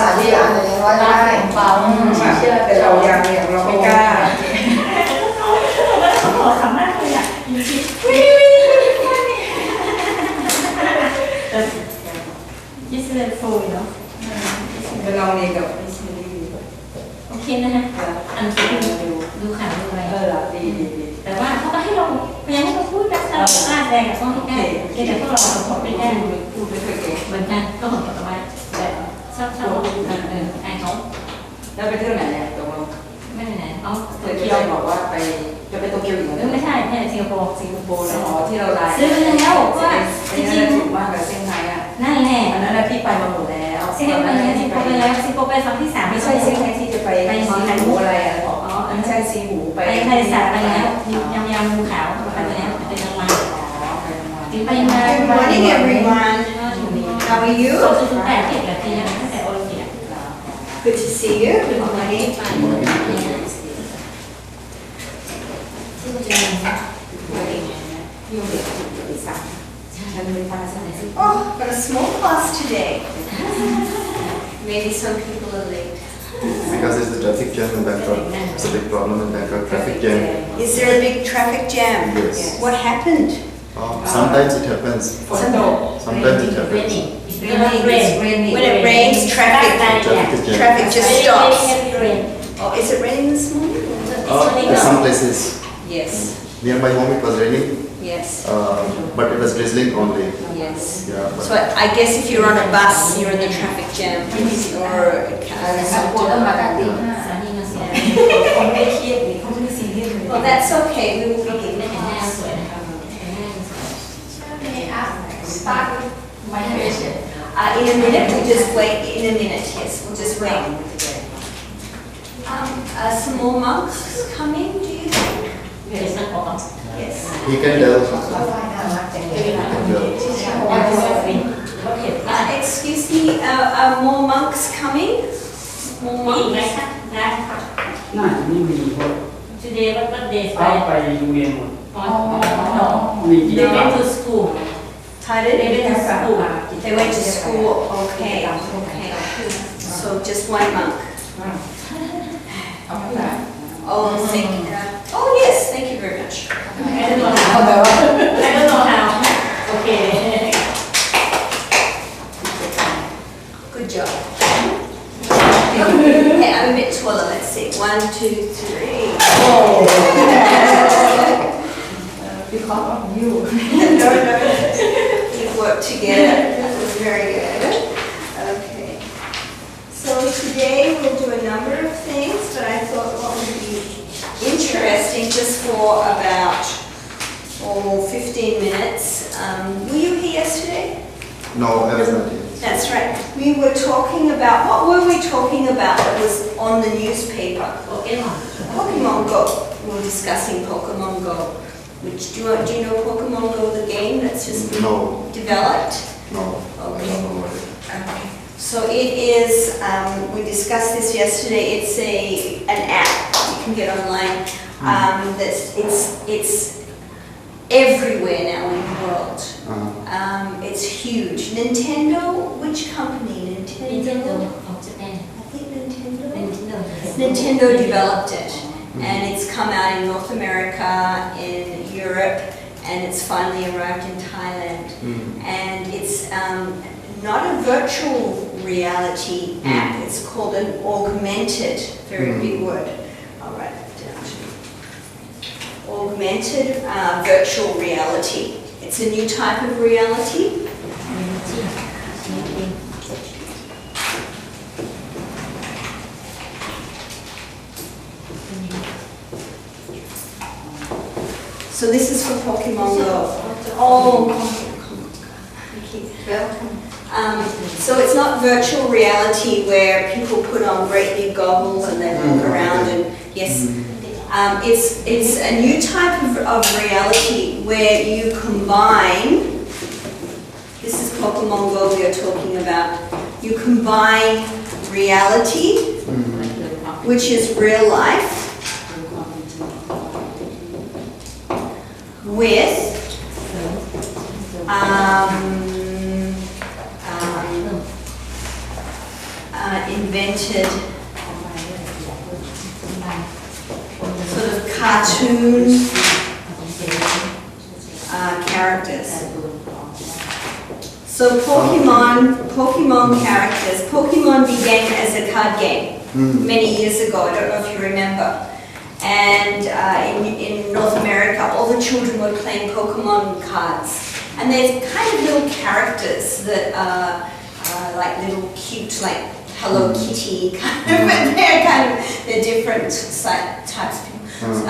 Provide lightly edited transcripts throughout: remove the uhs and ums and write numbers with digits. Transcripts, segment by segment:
สารที่ร้านเลยว่าได้เปล่าเชื่อแต่เรายังเนี่ยเราไม่กล้าเขาบอกสามารถเลยอ่ะIt's full, you know. เป็นเราเนี่ยกับโอเคนะฮะอันที่ดูข่าวดูอะไรดีแต่ว่าเขาก็ให้เราพยายามให้เราพูดแบบกล้าแสดงกับต้องให้ได้แต่พวกเราขอไปแก้พูดไม่ค่อยเก่งเหมือนกันก็ขอต่อไปแบบชอบไอ้เขาแล้วไปเที่ยวไหนเนี่ยตรงเราไม่ไหนเอาโตเกียวบอกว่าไปจะไปโตเกียวอีกไม่ใช่แค่สิงคโปร์ที่เราไลน์ซื้อแล้วว่าจริงๆถูกมากกับเซี่ยงไฮ้อ่ะนั่นแหละอันนั้นที่ไปมาหมดแล้วสิงคโปร์ไปแล้วสิงคโปร์ไปครั้งที่3ไม่ใช่เซี่ยงไฮ้ที่จะไปซีหูอะไรอ่ะอันใช่ซีหูไปทะเลสาบไปแล้วยำภูเขาไปแล้วไปจังหวัดไปมา Good morning, everyone. How are you? 2008เด็กแบบนี้ตั้งแต่โอลิมปิก Good to see you. Good morning. Oh, got a small class today. Maybe some people are late. Because it's the traffic jam in Bangkok. It's a big problem in Bangkok. Traffic jam. Is there a big traffic jam? Yes. What happened? Sometimes it happens. Sometimes it happens. When it rains, traffic just stops. Oh, is it raining this morning? In some places. Yes. Near my home it was raining. Yes. But it was drizzling only. Yes. Yeah. So I guess if you're on a bus, you're in the traffic jam, or well, that's okay. We will begin. Start my question. In a minute, we'll just wait. In a minute, yes, we'll just wait. Some more monks coming, do you think? Yes. He can tell. Excuse me, are more monks coming? More monks? น่าจะไม่มีเพราะ Today what day เขาไปโรงเรียนหมด No. มีกิจ They กรรม went to school. Pardon? They went to school. They went to school. Okay. Okay. So just one monk. Oh, thank you. Oh yes, thank you very much. I don't know how. Okay. Good job. Okay, I'm a bit taller. Let's see. 1, 2, 3. because of you No. We've worked together. That was very good. Okay. So today we'll do a number of things, but I thought what would be interesting just for about 15 minutes. Were you here yesterday? No, I was not here. That's right. We were talking about, what were we talking about that was on the newspaper? Pokemon Go. We were discussing Pokemon Go. Which, do you know Pokemon Go, the game that's just been developed? No. Okay. Okay. So it is, we discussed this yesterday, it's an app you can get online. It's everywhere now in the world. It's huge. Nintendo, which company? Nintendo of Japan. I think Nintendo developed it. And it's come out in North America, in Europe, and it's finally arrived in Thailand. And it's not a virtual reality app, it's called an augmented, very big word. I'll write it down. Augmented virtual reality. It's a new type of reality. So this is for Pokemon Go. So it's not virtual reality where people put on great big goggles and they walk around and yes, it's a new type of reality where you combine. This is Pokemon Go we are talking about. You combine reality, which is real life, with invented sort of cartoon characters. So Pokemon characters. Pokemon began as a card game many years ago. I don't know if you remember. And in North America, all the children were playing Pokemon cards. And there's kind of little characters that are like little cute, like Hello Kitty kind of, but they're different types of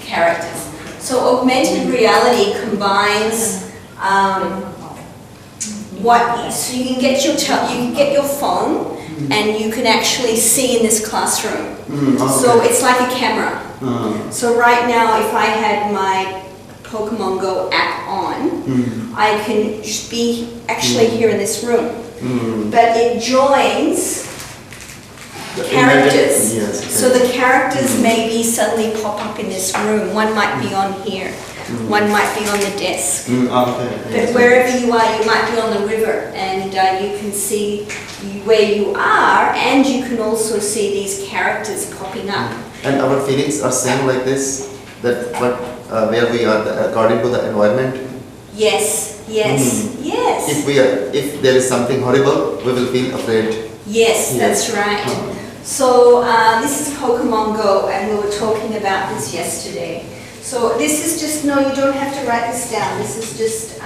characters. So augmented reality combines so you can get your phone and you can actually see in this classroom. So it's like a camera. So right now, if I had my Pokemon Go app on, I can be actually here in this room. But it joins characters. Yes, okay. So the characters maybe suddenly pop up in this room. One might be on here. One might be on the desk. But wherever you are, you might be on the river, and you can see where you are, and you can also see these characters popping up. And our feelings are same like this, that where we are according to the environment. Yes, yes, yes. If there is something horrible, we will feel afraid. Yes, that's right. So this is Pokemon Go, and we were talking about this yesterday. So this is just, no, you don't have to write this down. This is just,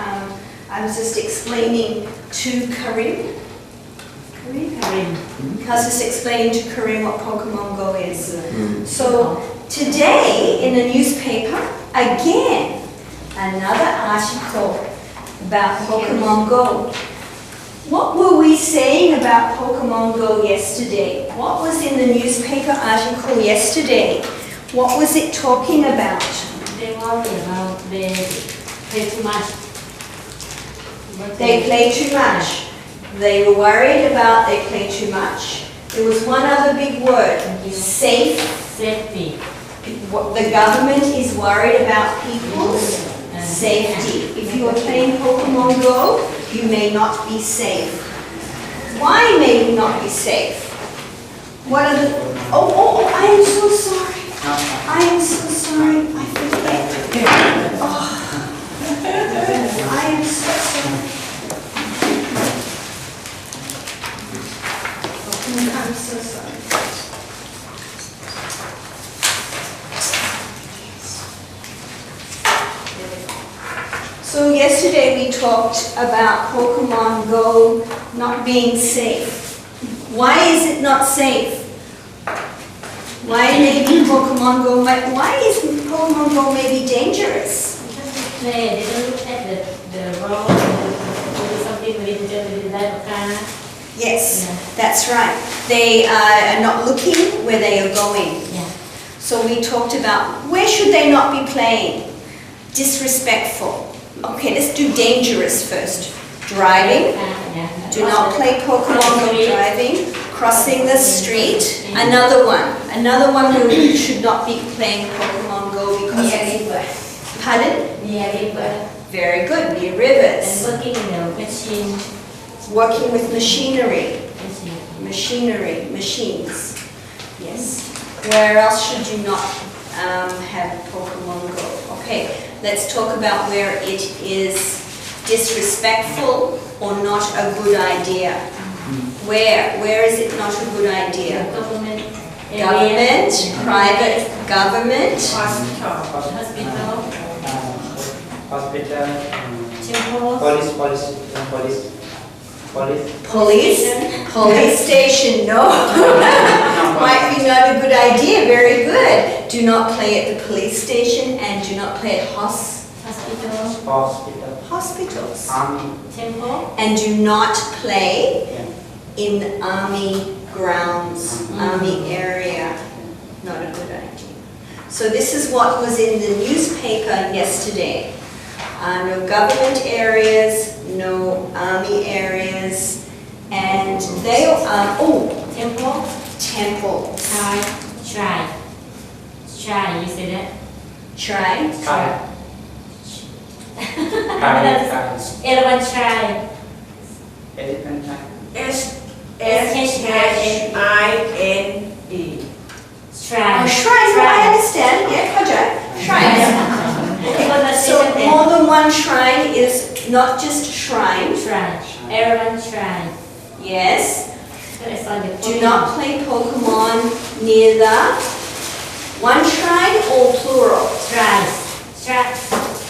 I was just explaining to Karim. I was just explaining to Karim what Pokemon Go is. So today in the newspaper, again, another article about Pokemon Go. What were we saying about Pokemon Go yesterday? What was in the newspaper article yesterday? What was it talking about? They worry about they play too much. They play too much. They were worried about they play too much. There was one other big word, safety. The government is worried about people's safety. If you are playing Pokemon Go, you may not be safe. Why may you not be safe? What are the... Oh, I am so sorry. I am so sorry. I forget. I am so sorry. I'm so sorry. So yesterday we talked about Pokemon Go not being safe. Why is it not safe? Why maybe Pokemon Go why is Pokemon Go maybe dangerous? They don't look at the road, do something with the life of car. Yes, that's right. They are not looking where they are going. Yeah. So we talked about where should they not be playing? Disrespectful. Okay, let's do dangerous first. Driving. Do not play Pokemon Go driving. Crossing the street. Another one where we should not be playing Pokemon Go because pardon? Very good, near rivers. And working in the machine. Working with machinery. Machines. Yes. Where else should you not have Pokemon Go? Okay, let's talk about where it is disrespectful or not a good idea. Where is it not a good idea? Government, private government, hospital, police station, no. Might be not a good idea, very good. Do not play at the police station and do not play at hospitals. temple, And do not play in army grounds, army area. Not a good idea. So this is what was in the newspaper yesterday. No government areas, no army areas, and they are, temple, temple. try, you say that? Try. Elephant try. shrine, no, I understand. Yeah, project. Shrine. So more than one shrine is not just shrine. Shrine. Everyone shrine. Yes. So it's on the Do not play Pokemon near the one shrine or plural. Shrines. Shrine.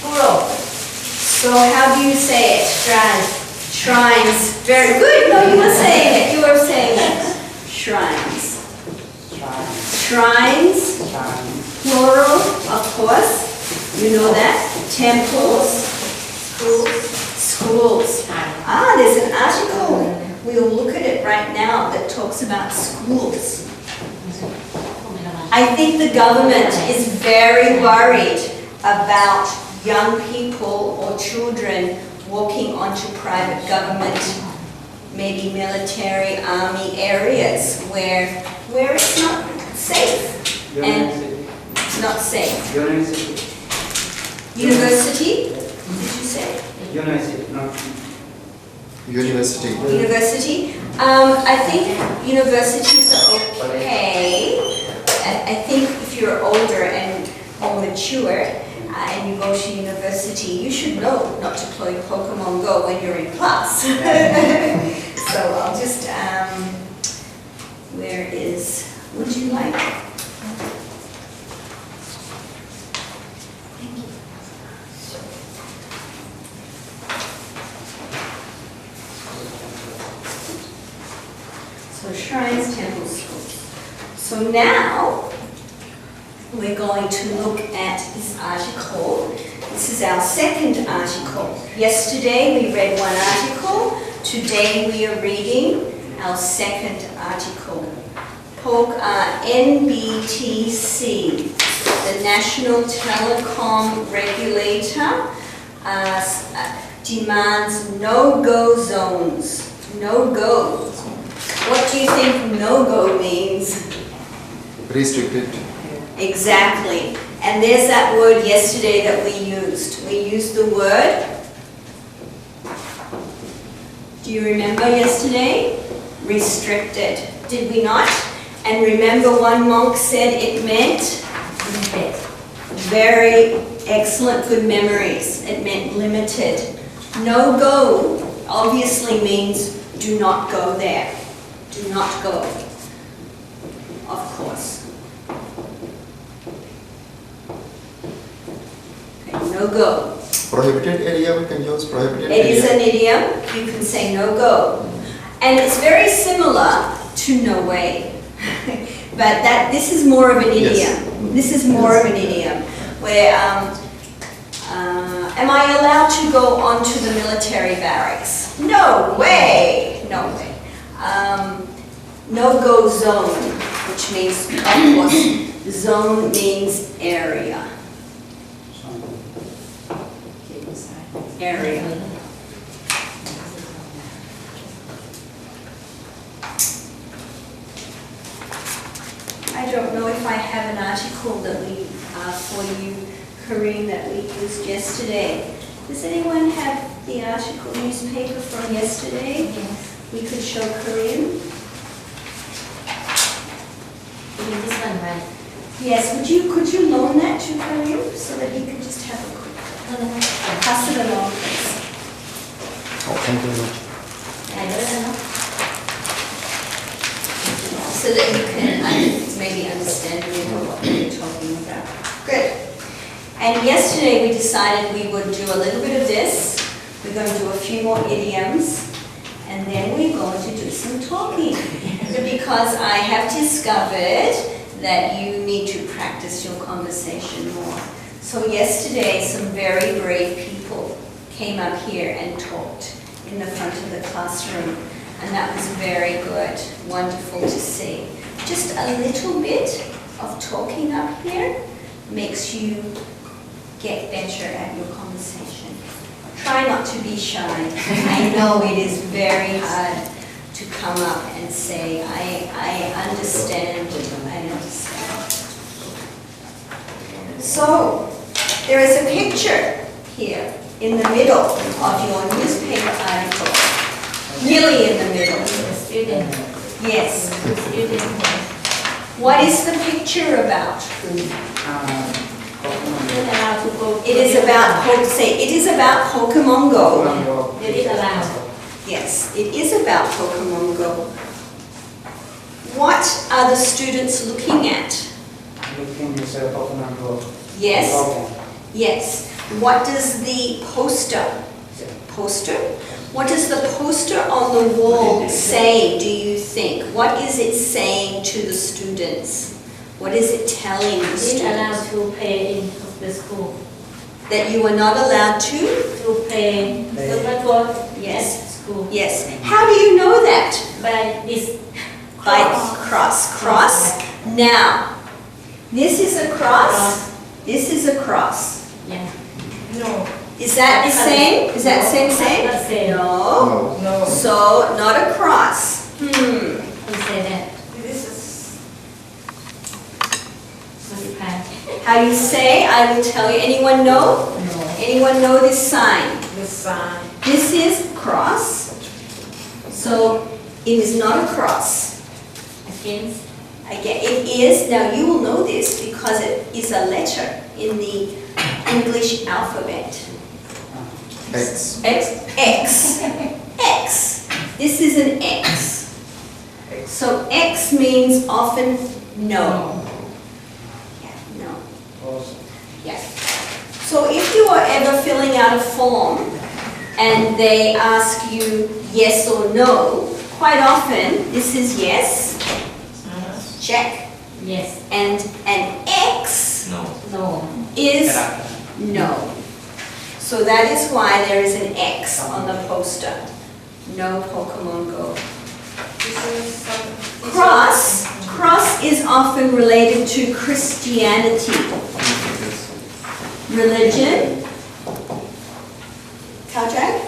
Plural. So how do you say it? Shrines. Shrines. Very good. No, you were saying it. You were saying it. Shrines. Shrines. Plural, of course. You know that. Temples. Schools. Ah, there's an article. We'll look at it right now that talks about schools. I think the government is very worried about young people or children walking onto private government, maybe military, army areas where it's not safe. And it's not safe. University. University? Did you say? University, not University. University. I think universities are okay. I think if you're older and more mature and you go to university, you should know not to play Pokemon Go when you're in class. So I'll just, where is, would you like? So shrines, temples, schools. So now we're going to look at this article. This is our second article. Yesterday we read one article. Today we are reading our second article. NBTC, the National Telecom Regulator, demands no-go zones. No-go. What do you think no-go means? Restricted. Exactly. And there's that word yesterday that we used. We used the word. Do you remember yesterday? Restricted. Did we not? And remember one monk said it meant? Very excellent, good memories. It meant limited. No go obviously means do not go there. Do not go. Of course. Okay, no go. Prohibited area, we can use prohibited It area. is an idiom. You can say no go. And it's very similar to no way. But this is more of an idiom. Yes. This is more of an idiom where am I allowed to go onto the military barracks? No way. No way. No-go zone, which means, of course, zone means area. Area. I don't know if I have an article that we, for you, Corinne, that we used yesterday. Does anyone have the article newspaper from yesterday? Yes. We could show Corinne. This one, right? Yes, could you loan that to Corinne so that he could just have a quick, pass it along, please. Oh, thank you very much. I don't know. So that you can maybe understand a little what we're talking about. Good. And yesterday we decided we would do a little bit of this. We're going to do a few more idioms. And then we're going to do some talking. Because I have discovered that you need to practice your conversation more. So yesterday some very brave people came up here and talked in the front of the classroom. And that was very good, wonderful to see. Just a little bit of talking up here makes you get better at your conversation. Try not to be shy. I know it is very hard to come up and say, I understand, I understand. So, there is a picture here in the middle of your newspaper article. Nearly in the middle. The student. Yes. The student. What is the picture about? คือNot allowed to go. It is about, say, it is about Pokemon Go. It is allowed. Yes, it is about Pokemon Go. What are the students looking at? looking at Pokemon Go. Yes, Okay. yes. What does the poster? What does the poster on the wall say, do you think? What is it saying to the students? What is it telling the It is allowed students? to play in the school. That you are not allowed to? To play the network. Yes. School. Yes. How do you know that? By this. By cross. Now, this is a cross. This is a cross. Yeah. No. Is that the same? Is that same? Not same. No. No. So, not a cross. Who say that? This is Modify. How you say, I will tell you. Anyone know? No. Anyone know this sign? the sign. This is cross. So, it is not a cross. Against. Again, it is, now you will know this because it is a letter in the English alphabet. X. X. X. This is an X. So X means often no. Yeah, no. Also. Yeah. So if you are ever filling out a form and they ask you yes or no, quite often this is yes, check, Yes. and an X No. is no. So that is why there is an X on the poster. No Pokemon Go. This is some. Cross is often related to Christianity, religion. Kajak?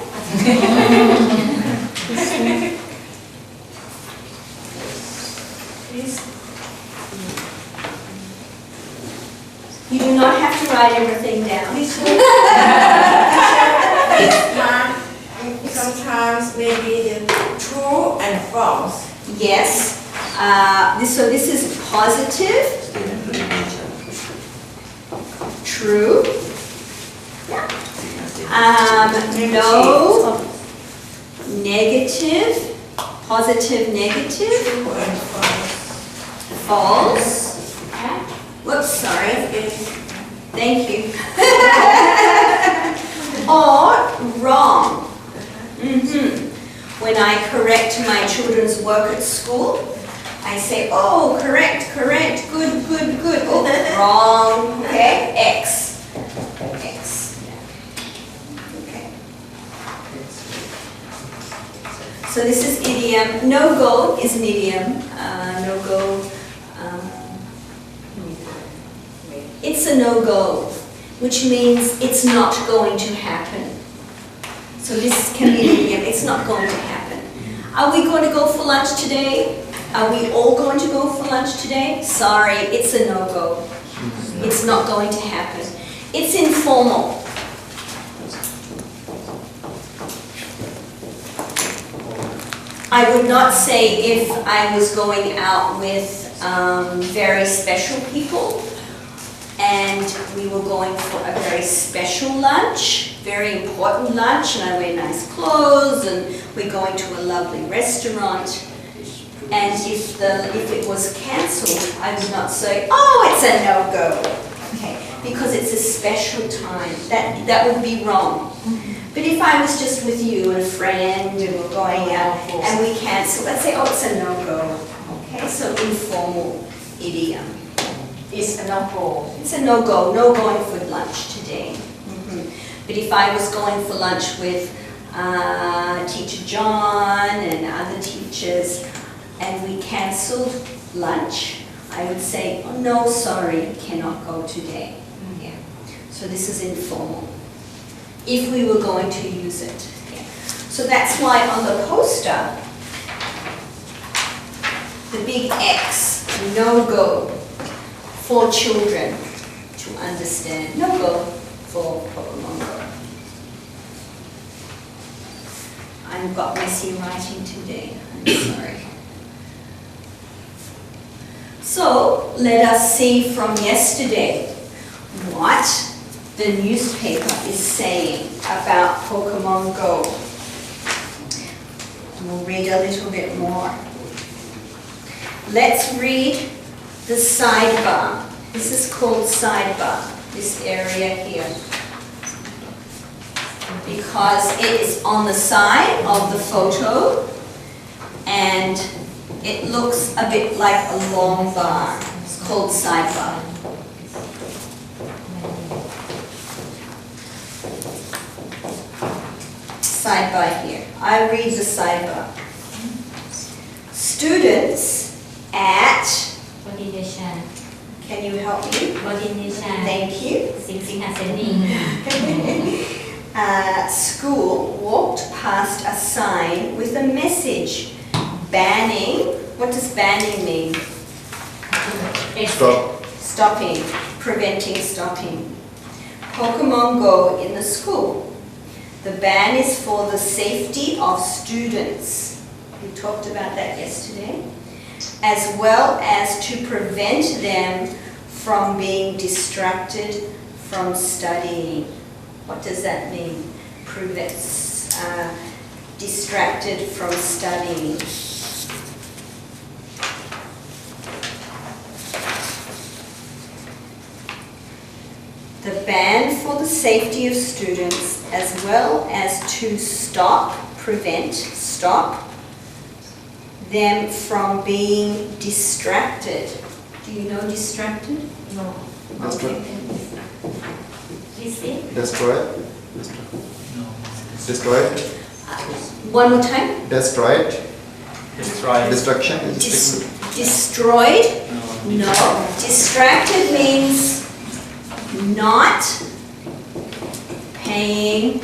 This You do not have to write everything down. mark sometimes maybe the true and false. Yes. So this is positive, true. No, negative, positive, negative, True and false. false. Whoops, sorry. Thank you. Or wrong. When I correct my children's work at school, I say, oh, correct, good. Oh, wrong, okay, X. Okay. So this is idiom. No go is an idiom. No go. It's a no-go, which means it's not going to happen. So this can be an idiom. It's not going to happen. Are we going to go for lunch today? Are we all going to go for lunch today? Sorry, it's a no-go. It's not going to happen. It's informal. I would not say if I was going out with very special people and we were going for a very special lunch, very important lunch, and I wear nice clothes and we're going to a lovely restaurant. And if it was cancelled, I would not say, oh, it's a no-go, okay, because it's a special time. That would be wrong. But if I was just with you and a friend and we're going out and we cancel, I'd say, oh, it's a no-go, okay, so informal idiom. It's a no-go. It's a no-go, no going for lunch today. But if I was going for lunch with Teacher John and other teachers, and we cancelled lunch, I would say, oh, no, sorry, cannot go today. Yeah. So this is informal, if we were going to use it. Yeah. So that's why on the poster, the big X, no go, for children to understand. No go for Pokemon Go. I've got messy writing today, I'm sorry. So let us see from yesterday what the newspaper is saying about Pokemon Go. We'll read a little bit more. Let's read the sidebar. This is called sidebar, this area here, because it is on the side of the photo and it looks a bit like a long bar. It's called sidebar. Sidebar here. I read the sidebar. Students at, can you help me? Thank you. School walked past a sign with a message banning. What does banning mean? Stop. Stopping, preventing stopping. Pokemon Go in the school. The ban is for the safety of students. We talked about that yesterday. As well as to prevent them from being distracted from studying. What does that mean? Prevents, distracted from studying. The ban for the safety of students as well as to stop them from being distracted. Do you know distracted? No. Okay. Destroyed. Destroyed. One more time. Destroyed. Destroy. Destruction. Destroyed? No. Distracted means not paying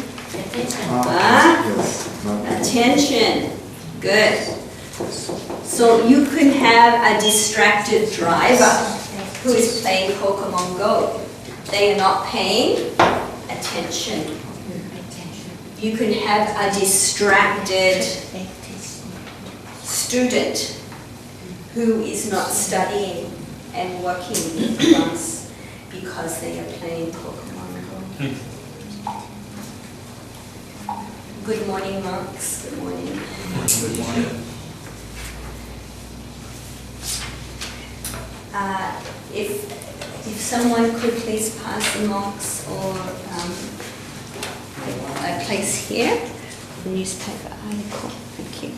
Yes. No. attention. Good. So you can have a distracted driver who is playing Pokemon Go. They are not paying attention. You can have a distracted student who is not studying and working in class because they are playing Pokemon Go. Good morning, monks. Good morning. Good morning. If someone could please pass the monks or a place here, the newspaper article. Thank you.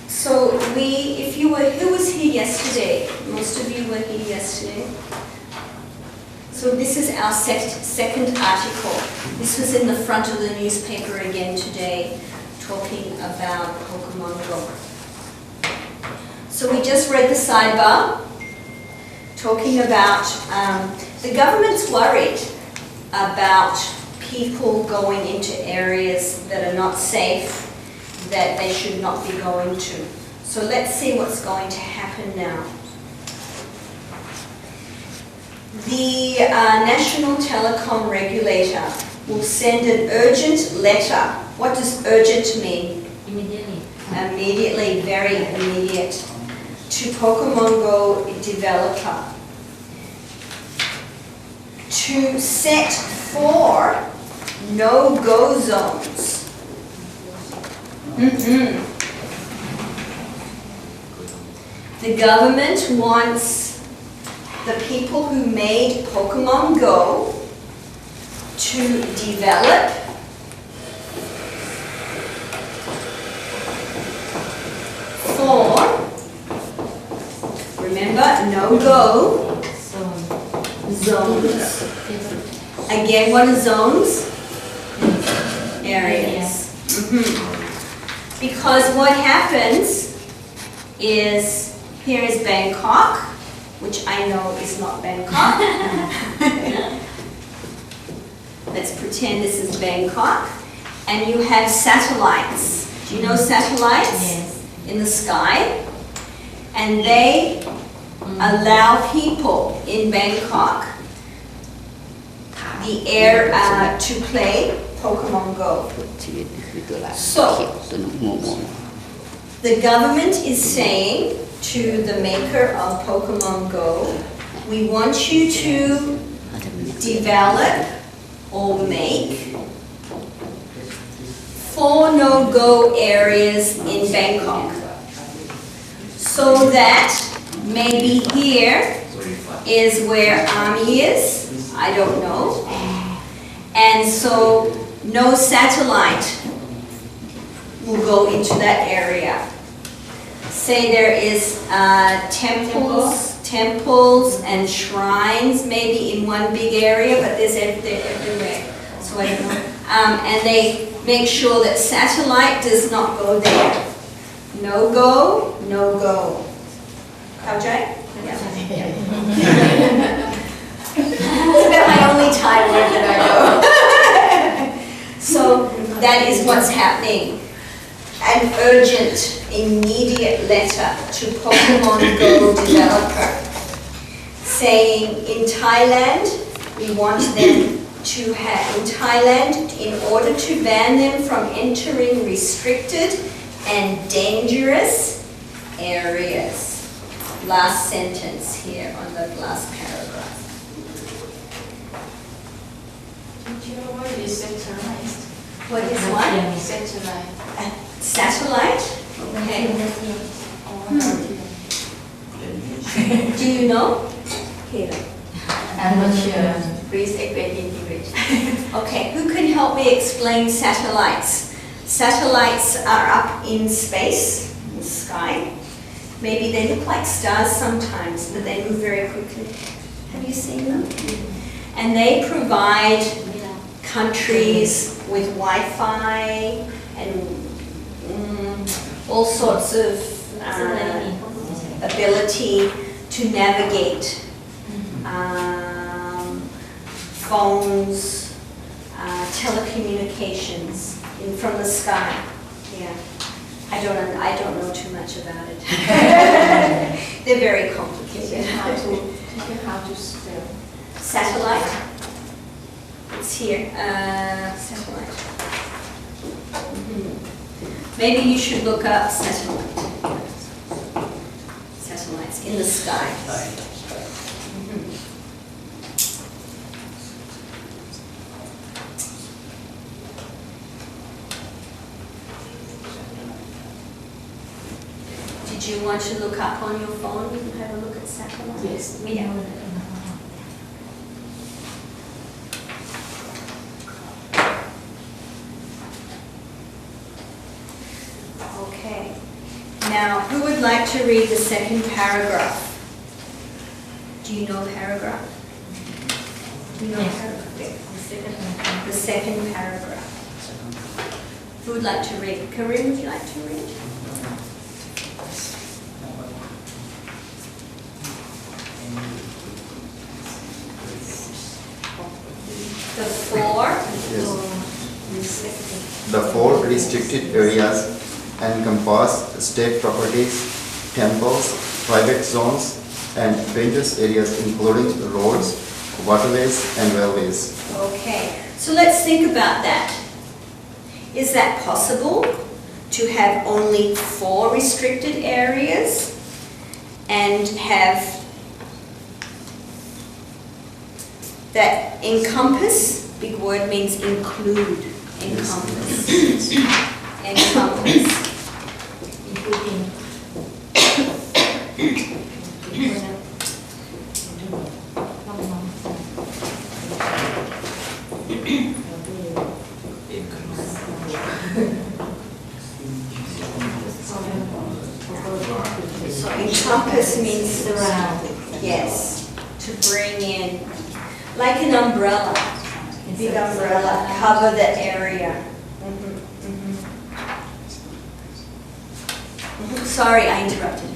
So who was here yesterday? Most of you were here yesterday. So this is our second article. This was in the front of the newspaper again today, talking about Pokemon Go. So we just read the sidebar, talking about the government's worried about people going into areas that are not safe, that they should not be going to. So let's see what's going to happen now. The National Telecom Regulator will send an urgent letter. What does urgent mean? Immediately, very immediate. To Pokemon Go developer to set 4 no-go zones. The government wants the people who made Pokemon Go to develop remember, no-go zones. Again, what are zones? Areas. Because what happens is, here is Bangkok, which I know is not Bangkok. Let's pretend this is Bangkok. And you have satellites. Do you know satellites? Yes. In the sky? And they allow people in Bangkok the air to play Pokemon Go. So The government is saying to the maker of Pokemon Go, we want you to develop or make 4 no-go areas in Bangkok. So that maybe here is where Army is, I don't know. And so no satellite will go into that area. Say there is temples and shrines maybe in one big area, but they're everywhere. So I don't know. And they make sure that satellite does not go there. No go, no go. Khao-Jai? Yeah. That's about my only Thai word that I know. So that is what's happening. An urgent, immediate letter to Pokemon Go developer saying in Thailand, we want them to have, in Thailand, in order to ban them from entering restricted and dangerous areas. Last sentence here on the last paragraph. Do you know what is centralized? What is what? Centralized. Satellite? Okay. Do you know? Here. I'm not sure. Please explain in English. Okay, who can help me explain satellites? Satellites are up in space, in the sky. Maybe they look like stars sometimes, but they move very quickly. Have you seen them? And they provide countries with Wi-Fi and all sorts of ability to navigate phones, telecommunications from the sky. Yeah, I don't know too much about it. They're very complicated. How to spell? Satellite. It's here. Satellite. Maybe you should look up satellite. Satellites in the sky. Did you want to look up on your phone? You can have a look at satellite. Yes. Yeah. Okay. Now, who would like to read the second paragraph? Do you know paragraph? Do you know paragraph? The second paragraph. Who would like to read? Karim, would you like to read? The 4. Yes. The 4 restricted areas encompass state properties, temples, private zones, and dangerous areas including roads, waterways, and railways. Okay, so let's think about that. Is that possible to have only 4 restricted areas and have that encompass? Big word means include. Encompass. Encompass. Including. So encompass means surround. Yes, to bring in, like an umbrella, big umbrella, cover the area. Sorry, I interrupted.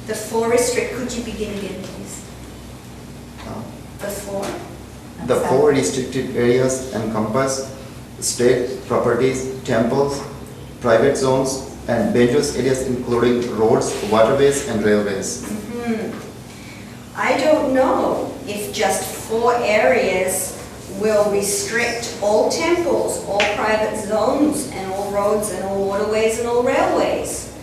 The 4 restrict, could you begin again, please? The 4. The 4 restricted areas encompass state properties, temples, private zones, and dangerous areas including roads, waterways, and railways. I don't know if just 4 areas will restrict all temples, all private zones, and all roads and all waterways and all railways.